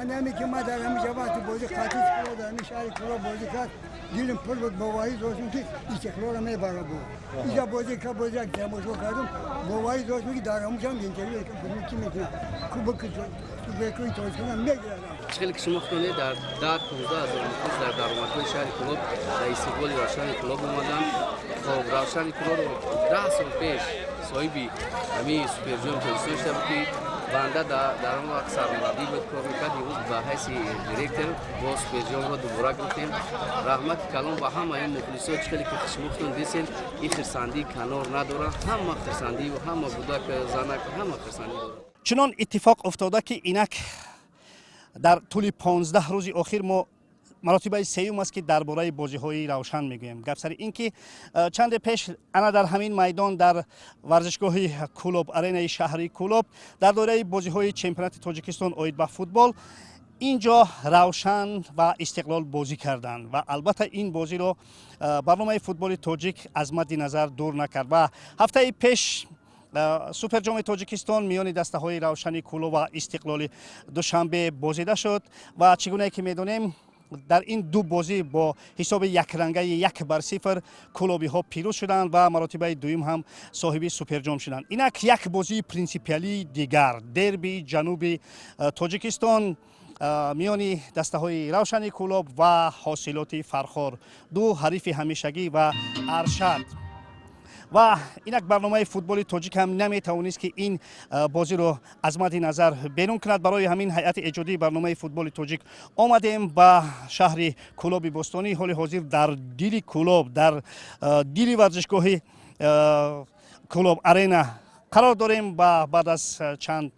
نمی که ما در همیشه وقت بازی خاطر کلا در همیشه شهر کلا بازی کرد دیدم پر بود با واحد دوستم که استقلال می برا بود اینجا بازی که بازی تماشا کردم با واحد دوستم که در همیشه هم اینترویو کردم کی میکنه خوب که بکنی توش کنم میگیرم خیلی که شما خونه در 15,000 نفوس در درآمدهای شهر کلوب در استقبال روشن کلوب اومدن. خب روشن کلوب رو 10 سال پیش صاحبی همین سوپر جام تاجیکستان شده بود که بنده در اون وقت سرمربی بود کار میکرد. امروز به حیث دیرکتور با سوپر جام رو دوباره گرفتیم. رحمت کلام و همه این مخلصات خیلی که شما خونه دیدین این خرسندی کنار نداره، همه خرسندی و همه بودک زنک همه خرسندی داره. چنان اتفاق افتاده که اینک در طول 15 روز اخیر ما مراتب سوم است که درباره بازی‌های روشن میگویم. گپ سر این که چند پیش انا در همین میدان در ورزشگاه کلوب آرینای شهری کلوب در دوره بازی‌های چمپیونات تاجیکستان اوید به فوتبال اینجا روشن و استقلال بازی کردند و البته این بازی رو برنامه فوتبال تاجیک از مد نظر دور نکرد و هفته پیش سوپر جام تاجیکستان میان دسته های روشن کلوب و استقلال دوشنبه بازیده شد و چگونه که میدونیم در این دو بازی با حساب یک رنگه 1-0 کلوبی ها پیروز شدند و مراتب دوم هم صاحب سوپر جام شدند. اینک یک بازی پرینسیپیالی دیگر دربی جنوب تاجیکستان میان دسته های روشن کلوب و حاصلات فرخار، دو حریف همیشگی و ارشد. و اینک برنامه فوتبال تاجیک هم نمیتوانست که این بازی رو از مد نظر بیرون کند. برای همین هیئت ایجادی برنامه فوتبال تاجیک آمدیم به شهر کلوب بستانی. حال حاضر در دیل کلوب در دیل ورزشگاه کلوب آرینا قرار داریم و بعد از چند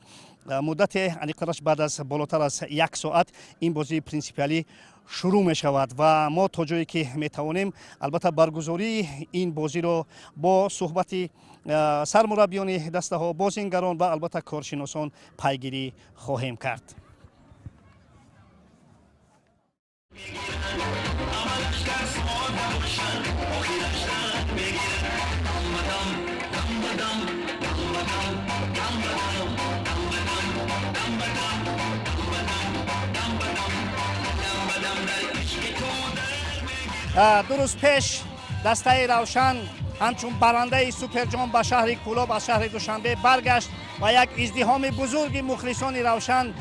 مدت انقدرش بعد از بالاتر از 1 ساعت این بازی پرینسیپیالی شروع می شود و ما تا جایی که می توانیم البته برگزاری این بازی رو با صحبت سرمربیان دسته ها، بازیگران و البته کارشناسان پیگیری خواهیم کرد. دو روز پیش دسته روشن همچون برنده سوپر جام به شهر کلوب از شهر دوشنبه برگشت و یک ازدحام بزرگ مخلصان روشن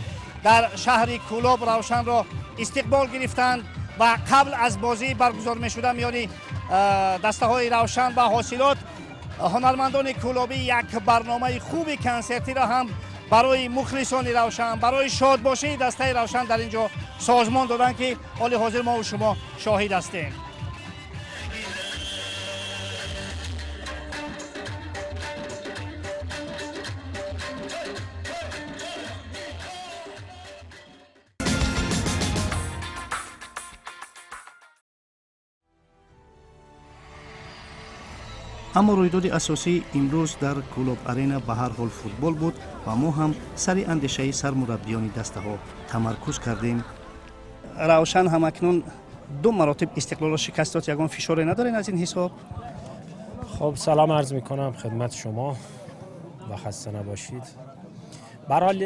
در شهر کلوب روشن را استقبال گرفتند و قبل از بازی برگزار می شده میان دسته های روشن و حاصلات هنرمندان کلوبی یک برنامه خوبی کنسرتی را هم برای مخلصان روشن، برای شادباشی دسته روشن در اینجا سازمان دادن که حال حاضر ما و شما شاهد هستیم. اما رویداد اساسی امروز در کلوب آرینا به هر حال فوتبال بود و ما هم سر اندیشه سرمربیان دسته ها تمرکز کردیم. روشن هم اکنون 2 مراتب استقلال را شکست داد، یگان فشاری ندارین از این حساب؟ خب سلام عرض میکنم خدمت شما و خسته نباشید. به هر حال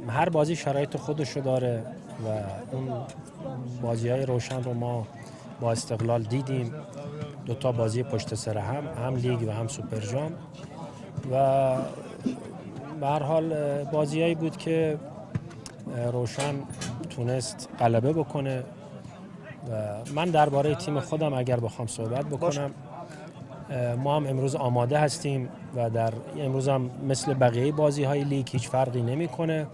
هر بازی شرایط خودشو داره و اون بازی‌های روشن رو ما با استقلال دیدیم، 2 تا بازی پشت سر هم لیگ و هم سوپر جام و به هر حال بازیایی بود که روشن تونست غلبه بکنه و من درباره تیم خودم اگر بخوام صحبت بکنم ما هم امروز آماده هستیم و در امروز هم مثل بقیه بازی‌های لیگ هیچ فرقی نمی‌کنه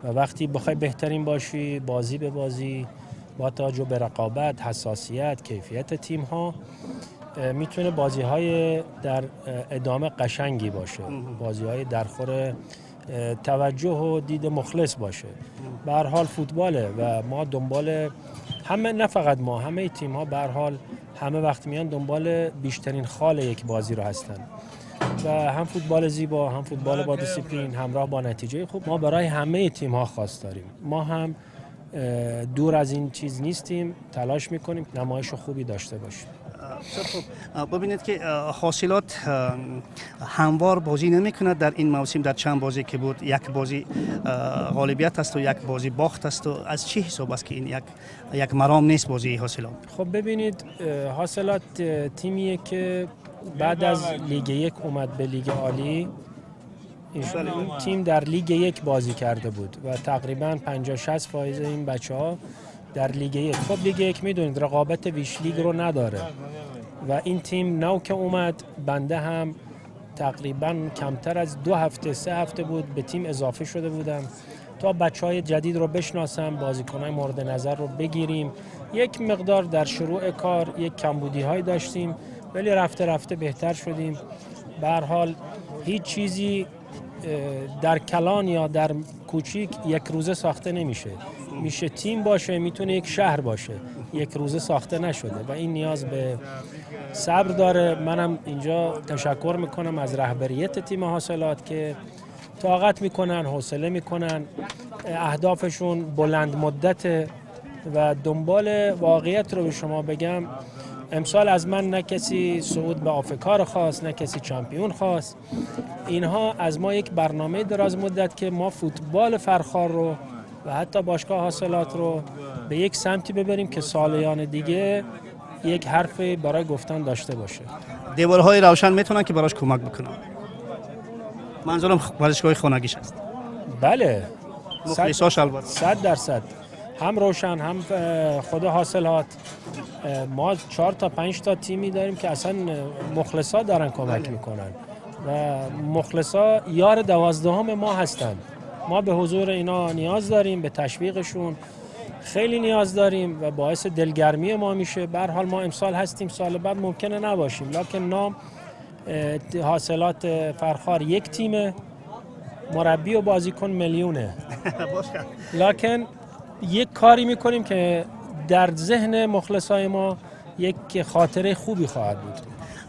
و وقتی بخوای بهترین باشی بازی به بازی با توجه به رقابت، حساسیت، کیفیت تیم‌ها میتونه بازی‌های در ادامه قشنگی باشه، بازی‌های درخور توجه و دید مخلص باشه. به هر حال فوتباله و ما دنبال همه، نه فقط ما، همه تیم‌ها به هر حال همه وقت میان دنبال بیشترین خال یک بازی رو هستن و هم فوتبال زیبا، هم فوتبال با دیسیپلین همراه با نتیجه خوب ما برای همه تیم‌ها خواست داریم. ما هم دور از این چیز نیستیم، تلاش میکنیم نمایش خوبی داشته باشیم. ببینید که حاصلات هموار بازی نمی‌کند در این موسم. در چند بازی که بود یک بازی غالبیت است و یک بازی باخت است. و از چه حساب است که این یک مرام نیست بازی حاصلات؟ خب ببینید حاصلات تیمیه که بعد از لیگ یک اومد به لیگ عالی. این تیم در لیگ یک بازی کرده بود و تقریبا 50-60 فایز این بچه‌ها در لیگ یک. خب لیگ یک میدونید رقابت ویش لیگ رو نداره و این تیم نو که اومد، بنده هم تقریبا کمتر از 2 هفته 3 هفته بود به تیم اضافه شده بودم تا بچهای جدید رو بشناسم، بازیکن‌های مورد نظر رو بگیریم. یک مقدار در شروع کار یک کمبودی‌های داشتیم ولی رفته رفته بهتر شدیم. به هر حال هیچ چیزی در کلان یا در کوچیک یک روزه ساخته نمیشه. میشه تیم باشه، میتونه یک شهر باشه، یک روزه ساخته نشده و این نیاز به صبر داره. منم اینجا تشکر میکنم از رهبریت تیم حاصلات که طاقت میکنن، حوصله میکنن، اهدافشون بلند مدت و دنبال واقعیت رو به شما بگم. امسال از من نه کسی صعود به آفریقا رو خواست، نه کسی چمپیون خواست. اینها از ما یک برنامه دراز مدت که ما فوتبال فرخار رو و حتی باشگاه حاصلات رو به یک سمتی ببریم که سالیان دیگه یک حرفی برای گفتن داشته باشه. دیوارهای روشن میتونن که براش کمک بکنن. منظورم ورزشگاه خانگیش است. بله، مخلصاش البته 100%. هم روشن هم خود حاصلات. ما 4 تا 5 تا تیمی داریم که اصلا مخلصا دارن کمک میکنن و مخلصا یار 12 ما هستن. ما به حضور اینا نیاز داریم، به تشویقشون خیلی نیاز داریم و باعث دلگرمی ما میشه. به هر حال ما امسال هستیم، سال بعد ممکنه نباشیم، لکن نام حاصلات فرخار یک تیمه، مربی و بازیکن میلیونه. لکن یک کاری میکنیم که در ذهن مخلصای ما یک خاطره خوبی خواهد بود.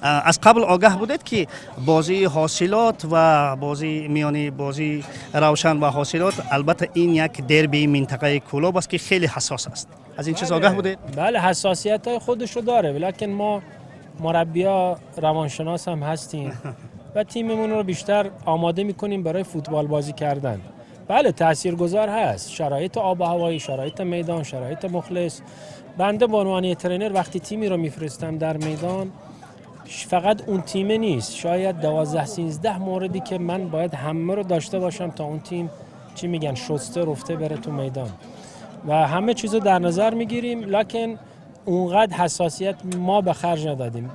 از قبل آگاه بودید که بازی حاصلات و بازی میانی بازی روشن و حاصلات البته این یک دربی منطقه کلوب است که خیلی حساس است. از این چیز آگاه بودید؟ بله، حساسیت های خودشو داره، ولیکن ما مربی‌ها روانشناس هم هستیم و تیممون رو بیشتر آماده میکنیم برای فوتبال بازی کردن. بله تاثیرگذار هست شرایط آب و هوایی، شرایط میدان، شرایط مخلص. بنده به عنوان ترینر وقتی تیمی رو میفرستم در میدان فقط اون تیمه نیست، شاید 12-13 موردی که من باید همه رو داشته باشم تا اون تیم چی میگن شسته رفته بره تو میدان و همه چیزو در نظر میگیریم، لکن اونقدر حساسیت ما به خرج ندادیم.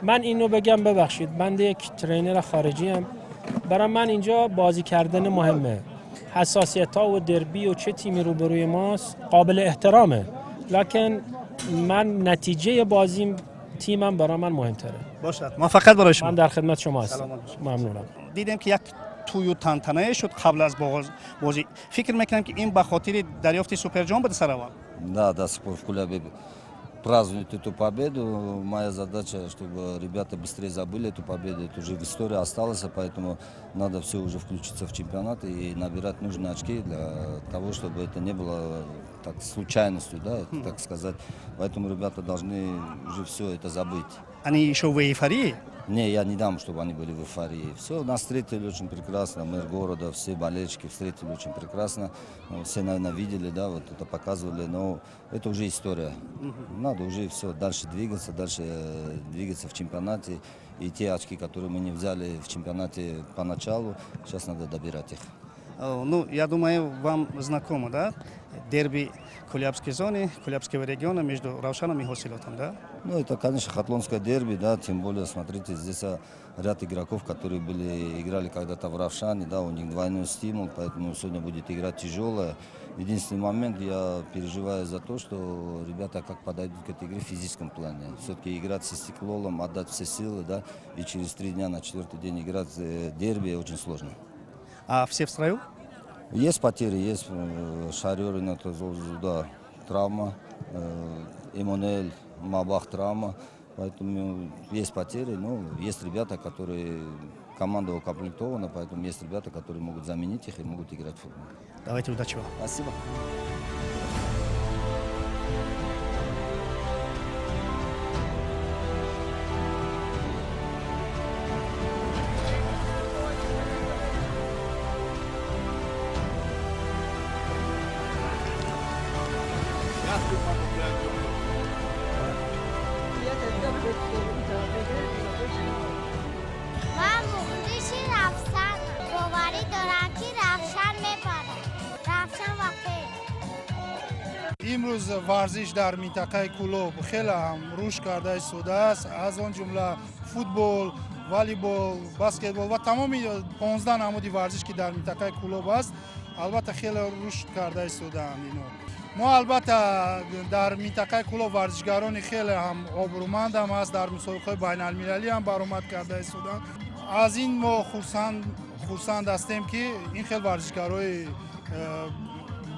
من اینو بگم ببخشید، بنده یک ترینر خارجی ام، برای من اینجا بازی کردن مهمه. حساسیت ها و دربی و چه تیمی روبروی ماست قابل احترامه، لکن من نتیجه بازیم تیمم برای من مهمتره. باشد. موفقیت برای شما. من در خدمت شما هستم. ممنونم. دیدم که یک توی تنتنه شد قبل از بازی. فکر میکنم که این به خاطر دریافت سوپر جام буде саравал. Да, до сих пор в Кулябе празднуют эту победу. Моя задача, чтобы ребята быстрее забыли эту победу. Это уже в истории осталось, поэтому надо все уже включиться в чемпионат и набирать нужные очки для того, чтобы это не было так случайностью, да, так сказать. Поэтому ребята должны уже все это забыть. Они еще в эйфории? Не, я не дам, чтобы они были в эйфории. Все, нас встретили очень прекрасно, мэр города, все болельщики встретили очень прекрасно. Все, наверное, видели, да, вот это показывали, но это уже история. Надо уже все, дальше двигаться в чемпионате. И те очки, которые мы не взяли в чемпионате поначалу, сейчас надо добирать их. Ну, я думаю, вам знакомо, да? Дерби Кулябской зоны, Кулябского региона между Равшаном и Хосилотом, да? Ну, это, конечно, хатлонское дерби, да, тем более, смотрите, здесь ряд игроков, которые играли когда-то в Равшане, да, у них двойной стимул, поэтому сегодня будет игра тяжелая. Единственный момент, я переживаю за то, что ребята как подойдут к этой игре в физическом плане. Все-таки играть с Истеклолом, отдать все силы, да, и через 3 дня на 4-й день играть дерби очень сложно. А все в строю? Есть потери, есть Шарёрина, да, травма, Эммануэль, Мабах травма, поэтому есть потери, но есть ребята, которые, команда укомплектована, поэтому есть ребята, которые могут заменить их и могут играть в футбол. Давайте удачи вам. Спасибо. من مخلصی رفسن باوری دارم که رفشن میپرم رفشن و پیش امروز ورزش در منطقه کلوب خیلی هم رشد کرده ایستاده است. از آن جمله فوتبال، والیبال، بسکتبال و تمام 15 نماد ورزش که در منطقه کلوب است البته خیلی رشد کرده ایستاده اند. ما البته در منطقه کلوب ورزشگران خیلی هم آبرومند هم است، در مسابقات بین المللی هم برآمد کرده ایستادند. از این ما خرسند هستیم که این خیلی ورزشگرای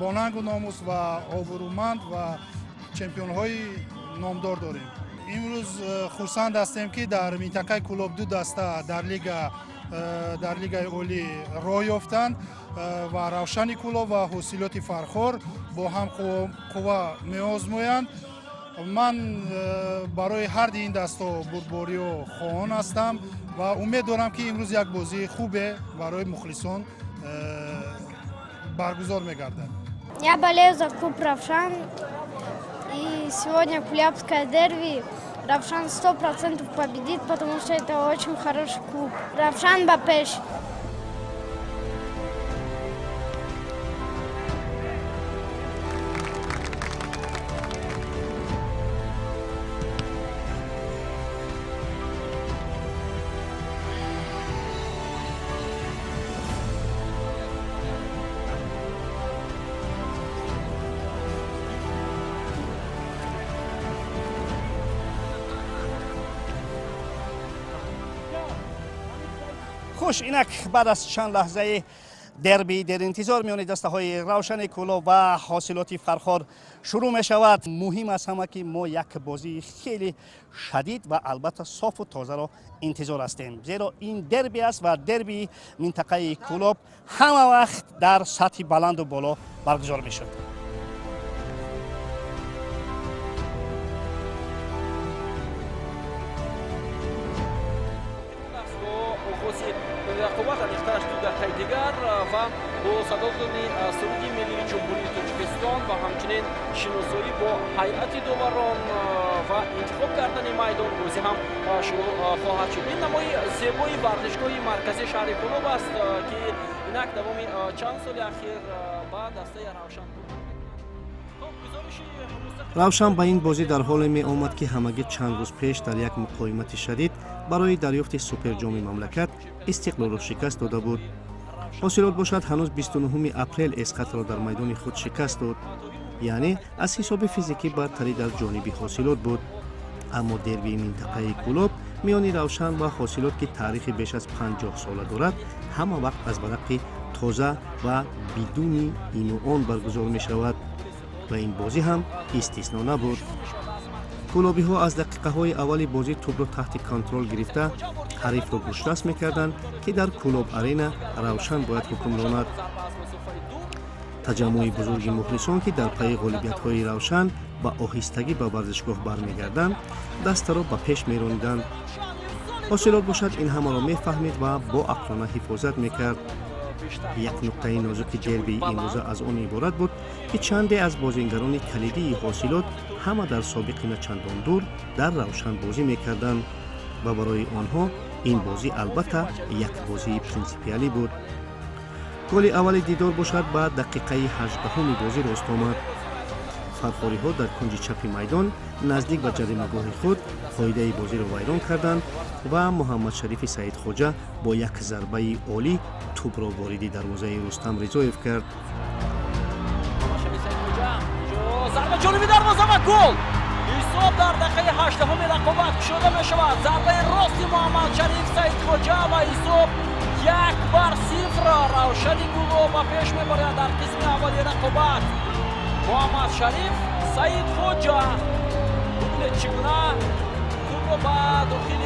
با ننگ و ناموس و آبرومند و چمپیون های نامدار داریم. امروز خرسند هستیم که در منطقه کلوب دو دسته در لیگ اولی راه یافتند و روشن کلوب و حاصلات فرخور با هم قوا می‌آزمایند. من برای هر این دسته بردباری و خواهان هستم و امید دارم که امروز یک بازی خوبه برای مخلصان برگزار می‌گردد. Я болею за клуб «Равшан», и сегодня Кулябское дерби. «Равшан» 100% победит, потому что это очень хороший клуб. «Равшан» Бапеш. خوش اینک بعد از چند لحظه دربی در انتظار میان دسته های روشن کلوب و حاصلات فرخار شروع می شود. مهم است همه که ما یک بازی خیلی شدید و البته صاف و تازه را انتظار هستیم، زیرا این دربی است و دربی منطقه کلوب همه وقت در سطح بلند و بالا برگزار می شود. رقابت ریخته‌اش دو دقیقه دیگر و با صدا دادن سرود ملی جمهوری تاجیکستان و همچنین شناسایی با هیئت داوران و انتخاب کردن میدان بازی هم شروع خواهد شد. این نمای زیبای ورزشگاه مرکزی شهر کلوب است که اینک دوام چند سال اخیر با دسته روشن بود. روشن با این بازی در حال می آمد که همگی چند روز پیش در یک مقاومت شدید برای دریافت سوپر جام مملکت استقلال را شکست داده بود. حاصلات باشد هنوز 29 اپریل اسقط را در میدان خود شکست داد، یعنی از حساب فیزیکی برتری در جانب حاصلات بود. اما دربی منطقه کلوب میان روشن و حاصلات که تاریخ بیش از 50 ساله دارد همه وقت از برق تازه و بدون این و آن برگزار می شود و این بازی هم استثنا نبود. کلوبی ها از دقیقه های اول بازی توپ را تحت کنترل گرفته حریف را گوشترس میکردند که در کلوب ارینا روشن باید حکم راند. تجمع بزرگ مخلصان که در پی غالبیت های روشن با آهستگی به ورزشگاه برمیگردند دست را به پیش میراندند. حاصلات باشد این همه را میفهمید و با عقلانه حفاظت میکرد. یک نقطه نازک دربی این روزه از آن عبارت بود که چندی از بازیگران کلیدی حاصلات همه در سابق نچندان دور در روشن بازی میکردند و برای آنها این بازی البته یک بازی پرینسیپیالی بود. گل اول دیدار باشد بعد دقیقه 18 بازی راست آمد. فرخاری ها در کنج چپ میدان نزدیک به جریمه‌گاه خود قاعده بازی را ویران کردند و محمد شریف سعید خوجه با یک ضربه عالی توپ را وارد دروازه رستم رضایف کرد. ضربه جانبی دروازه و گل. حساب در دقیقه 18 رقابت شده می شود. ضربه راستی محمد شریف سعید خوجه و حساب 1-0 روشن کلوب و پیش می برد در قسم اولی رقابت. محمد شریف سعید خوجه گل چگونه توپ را به داخل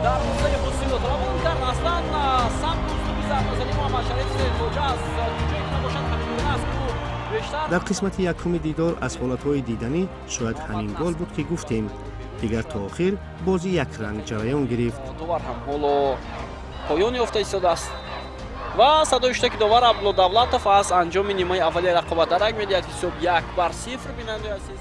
دروازه حاصلات روان کرد. اصلا سمت اسلوبی ضربه‌زنی محمد شریف سعید خوجه است جایی که نباشد همین است. در قسمت یکم دیدار از حالتهای دیدنی شاید همین گل بود که گفتیم. دیگر تا آخر بازی یک رنگ جریان گرفت. دوبار هم حالا پایان یافته ایستاده است. ва садои штаки довар Абдулло Давлатов аз анҷоми нимои аввали рақобат дарак медиҳад. ҳисоб 1-0 бинандаи азиз.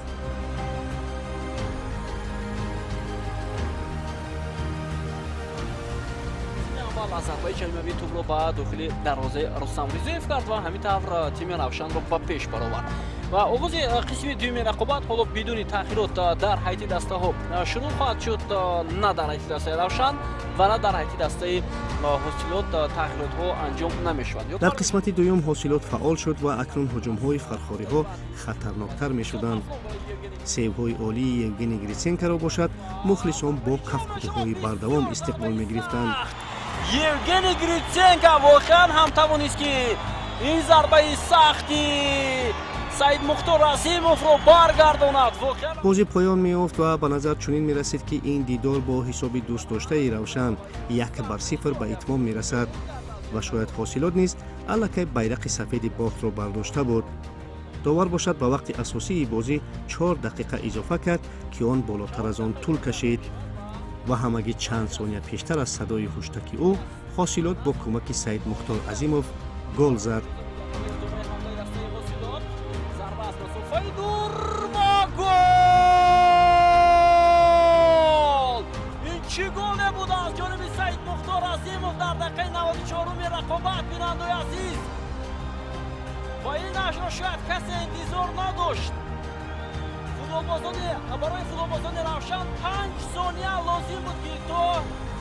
аз зарбаи ҷаримавии тӯбро ба дохили дарвозаи Рустам Ризоев кард ва ҳамин тавр тими Равшанро ба пеш баровард. ва оғози қисми дуюми рақобат ҳоло бидуни таъхирот дар ҳайати дастаҳо шурӯъ хоҳад шуд, на дар ҳайати дастаи Равшан ва на дар ҳайати дастаи ҳосилот таъхиротҳо анҷом намешавад. дар қисмати дуюм ҳосилот фаъол шуд ва акнун ҳуҷумҳои фархориҳо хатарноктар мешуданд. сейвҳои олии Евгений Гриценкоро бошад, мухлисон бо кафкутиҳои бардавом истиқбол мегирифтанд. Евгений Гриценко воқеан ҳам тавонист ки ин зарбаи сахти Саид Мухтор Азимовро баргардонад. бозӣ поён меёфт ва ба назар чунин мерасид ки ин дидор бо ҳисоби дӯстдоштаи Равшан 1-0 ба итмом мерасад ва шояд ҳосилот низ аллакай байрақи сафеди бохтро бардошта буд. довар бошад ба вақти асосии бозӣ 4 дақиқа изофа кард ки он болотар аз он тӯл кашид ва ҳамагӣ чанд сония пештар аз садои ҳуштаки ӯ ҳосилот бо кӯмаки Саид Мухтор Азимов гол зад. Чӣ гол набуд аз ҷониби Саид Мухтор Азимов дар дақиқаи 94-уми рақобат, бинандаи азиз. ва инашро шояд касе интизор надошт. барои футболбозони Равшан 5 сония лозим буд ки то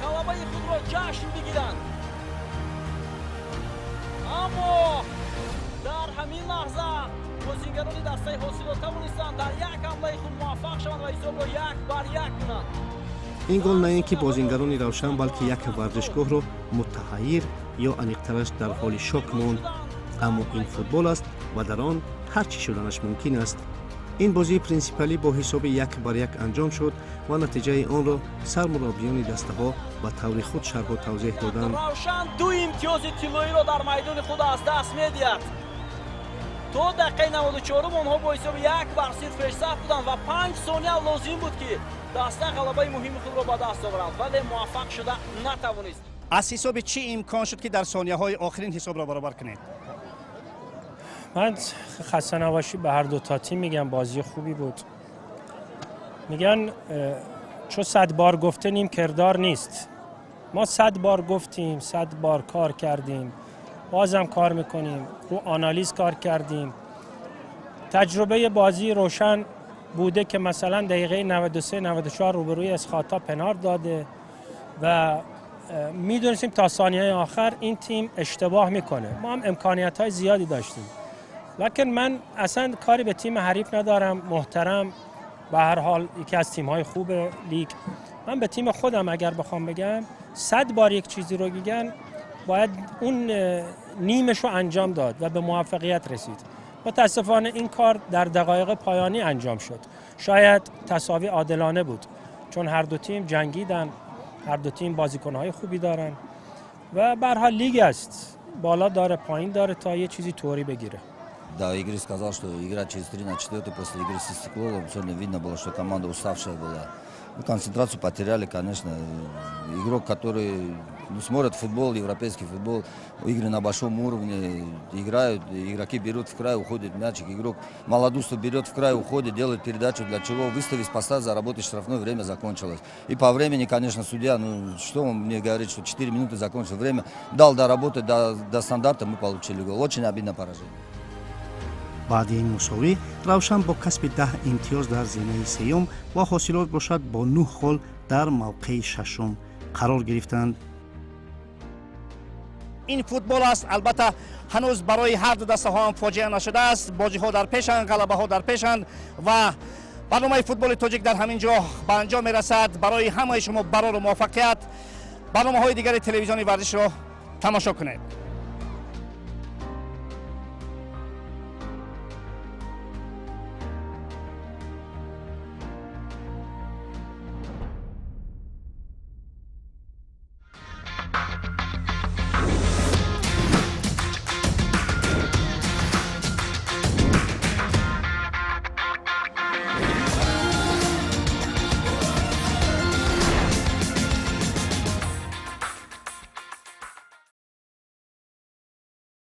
ғалабаи худро ҷашн бигиранд. аммо дар ҳамин лаҳза бозингарони дастаи ҳосилот тавонистанд дар як ҳамлаи худ муваффақ шаванд ва ҳисобро 1-1 кунанд. ин гол на ин ки бозингарони Равшан балки як варзишгоҳро муттаҳайир ё аниқтараш дар ҳоли шок монд, аммо ин футбол аст ва дар он ҳар чӣ шуданаш мумкин аст. ин бозии принсипалӣ бо ҳисоби 1-1 анҷом шуд ва натиҷаи онро сармураббиёни дастаҳо ба таври худ шарҳу тавзеҳ доданд. Равшан ду имтиёзи тиллоиро дар майдони худ аз даст медиҳад. то дақиқаи 94 онҳо бо ҳисоби 1-0 пешсаф буданд ва 5 сония лозим буд ки даста ғалабаи муҳими худро ба даст оваранд, вале муваффақ шуда натавонист. аз ҳисоби чӣ имкон шуд ки дар сонияҳои охирин ҳисобро баробар кунед? من خسته نباشی به هر دو تا تیم میگم بازی خوبی بود. میگن چون 100 بار گفته نیم کردار نیست. ما 100 بار گفتیم، 100 بار کار کردیم، بازم کار میکنیم، رو آنالیز کار کردیم. تجربه بازی روشن بوده که مثلا دقیقه 93 94 روبروی اسخاتا پنار داده و میدونستیم تا ثانیه آخر این تیم اشتباه میکنه. ما هم امکانیت های زیادی داشتیم. لکن من اصلا کاری به تیم حریف ندارم، محترم، به هر حال یکی از تیم‌های خوب لیگ. من به تیم خودم اگر بخوام بگم 100 بار یک چیزی رو میگن باید اون نیمش رو انجام داد و به موفقیت رسید. متاسفانه این کار در دقایق پایانی انجام شد. شاید تساوی عادلانه بود چون هر دو تیم جنگیدن، هر دو تیم بازیکن‌های خوبی دارن و به هر حال لیگ است، بالا داره پایین داره تا یه چیزی طوری بگیره. Да, Игорь сказал, что игра через 3-4 после игры с Истекловым. Сегодня видно было, что команда уставшая была. Концентрацию потеряли, конечно. Игрок, который смотрит футбол, европейский футбол, игры на большом уровне, играют, игроки берут в край, уходит мячик. Игрок молодуство берет в край, уходит, делает передачу, для чего выставить, поставить, заработать штрафное, время закончилось. И по времени, конечно, судья, что он мне говорит, что 4 минуты закончилось время, дал доработать до стандарта, мы получили гол. Очень обидно поражение. баъди ин мусовӣ равшан бо касби 10 имтиёз дар зинаи сеюм ва ҳосилот бошад бо 9 гол дар мавқеи шашум қарор гирифтанд. ин футбол аст. албатта ҳанӯз барои ҳар ду дастаҳо ҳам фоҷиа нашудааст. бозиҳо дар пешанд, ғалабаҳо дар пешанд ва барномаи футболи тоҷик дар ҳамин ҷо ба анҷом мерасад. барои ҳамаи шумо барору муваффақият барномаҳои дигари телевизиони варзишро тамошо кунед.